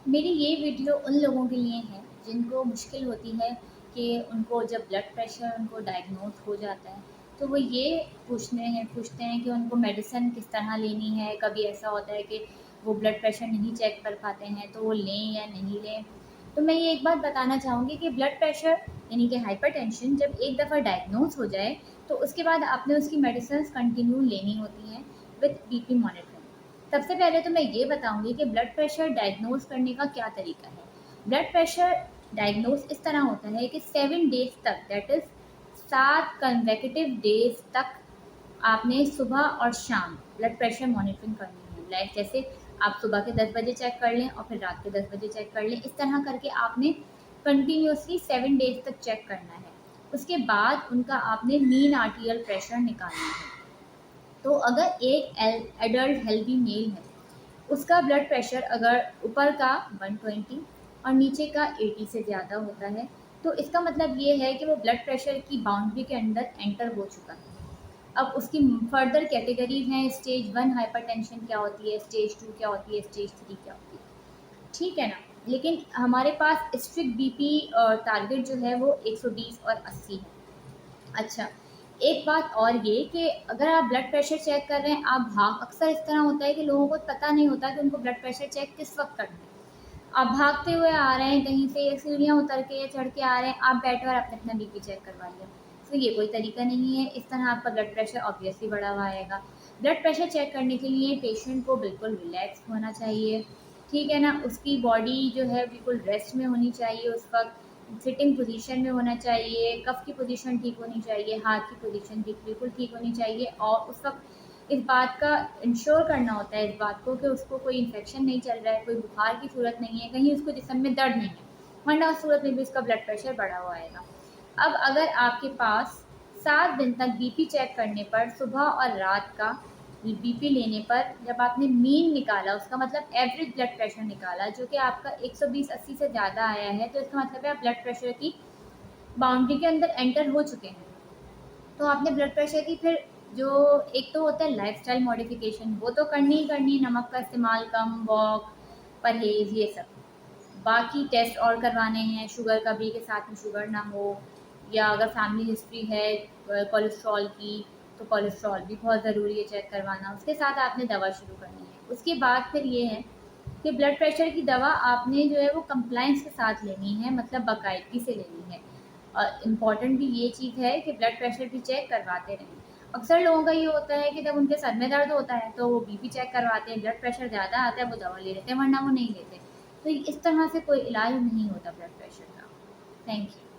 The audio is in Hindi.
मेरी ये वीडियो उन लोगों के लिए है जिनको मुश्किल होती है कि उनको जब ब्लड प्रेशर उनको डायग्नोज हो जाता है तो वो ये पूछते हैं कि उनको मेडिसिन किस तरह लेनी है। कभी ऐसा होता है कि वो ब्लड प्रेशर नहीं चेक कर पाते हैं तो वो लें या नहीं लें। तो मैं ये एक बात बताना चाहूँगी कि ब्लड प्रेशर यानी कि हाइपरटेंशन जब एक दफ़ा डायग्नोज हो जाए तो उसके बाद आपने उसकी मेडिसिन कंटिन्यू लेनी होती हैं विथ बीपी मॉनिटरिंग। सबसे पहले तो मैं ये बताऊंगी कि ब्लड प्रेशर डायग्नोज करने का क्या तरीका है। ब्लड प्रेशर डायग्नोज इस तरह होता है कि 7 डेज तक, दैट इज 7 कंसेक्यूटिव डेज तक आपने सुबह और शाम ब्लड प्रेशर मॉनिटरिंग करनी है। लाइक जैसे आप सुबह के 10 बजे चेक कर लें और फिर रात के 10 बजे चेक कर लें, इस तरह करके आपने कंटिन्यूसली 7 डेज तक चेक करना है। उसके बाद उनका आपने मीन आर्टियल प्रेशर निकालना है। तो अगर एक एडल्ट हेल्दी मेल है, उसका ब्लड प्रेशर अगर ऊपर का 120 और नीचे का 80 से ज़्यादा होता है तो इसका मतलब ये है कि वो ब्लड प्रेशर की बाउंड्री के अंदर एंटर हो चुका है। अब उसकी फर्दर कैटेगरीज हैं, स्टेज 1 हाइपरटेंशन क्या होती है, स्टेज 2 क्या होती है, स्टेज 3 क्या होती है, ठीक है ना। लेकिन हमारे पास स्ट्रिक्ट बीपी टारगेट जो है वो 120 और 80 है। अच्छा, एक बात और ये कि अगर आप ब्लड प्रेशर चेक कर रहे हैं, आप भाग अक्सर इस तरह होता है कि लोगों को पता नहीं होता कि उनको ब्लड प्रेशर चेक किस वक्त करना है। आप भागते हुए आ रहे हैं कहीं से, सीढ़ियाँ उतर के या चढ़ के आ रहे हैं, आप बैठे और आपने अपना बीपी चेक करवा लिया। तो ये कोई तरीका नहीं है। इस तरह आपका ब्लड प्रेशर ऑब्वियसली बढ़ा हुआ आएगा। ब्लड प्रेशर चेक करने के लिए पेशेंट को बिल्कुल रिलैक्स होना चाहिए, ठीक है ना। उसकी बॉडी जो है बिल्कुल रेस्ट में होनी चाहिए, उस वक्त सिटिंग पोजीशन में होना चाहिए, कफ की पोजीशन ठीक होनी चाहिए, हाथ की पोजीशन बिल्कुल ठीक होनी चाहिए। और उस वक्त इस बात का इंश्योर करना होता है, इस बात को कि उसको कोई इन्फेक्शन नहीं चल रहा है, कोई बुखार की सूरत नहीं है, कहीं उसको जिस्म में दर्द नहीं है, वरना उस सूरत में भी उसका ब्लड प्रेशर बढ़ा हुआ आएगा। अब अगर आपके पास 7 दिन तक बीपी चेक करने पर, सुबह और रात का बीपी लेने पर, जब आपने मीन निकाला, उसका मतलब एवरेज ब्लड प्रेशर निकाला, जो कि आपका 120-80 से ज़्यादा आया है, तो इसका मतलब है आप ब्लड प्रेशर की बाउंड्री के अंदर एंटर हो चुके हैं। तो आपने ब्लड प्रेशर की फिर जो एक तो होता है लाइफस्टाइल मॉडिफिकेशन, वो तो करनी ही करनी, नमक का इस्तेमाल कम, वॉक, परहेज, ये सब। बाकी टेस्ट और करवाने हैं, शुगर का भी, के साथ में शुगर ना हो, या अगर फैमिली हिस्ट्री है कोलेस्ट्रॉल की तो कोलेस्ट्रॉल भी बहुत ज़रूरी है चेक करवाना। उसके साथ आपने दवा शुरू करनी है। उसके बाद फिर ये है कि ब्लड प्रेशर की दवा आपने जो है वो कंप्लाइंस के साथ लेनी है, मतलब बाकायदगी से लेनी है। और इम्पॉर्टेंट भी ये चीज़ है कि ब्लड प्रेशर भी चेक करवाते रहें। अक्सर लोगों का ये होता है कि जब उनके सर में दर्द होता है तो वो बीपी चेक करवाते हैं, ब्लड प्रेशर ज़्यादा आता है वो दवा ले लेते हैं, वरना वो नहीं लेते। तो इस तरह से कोई इलाज नहीं होता ब्लड प्रेशर का। Thank you.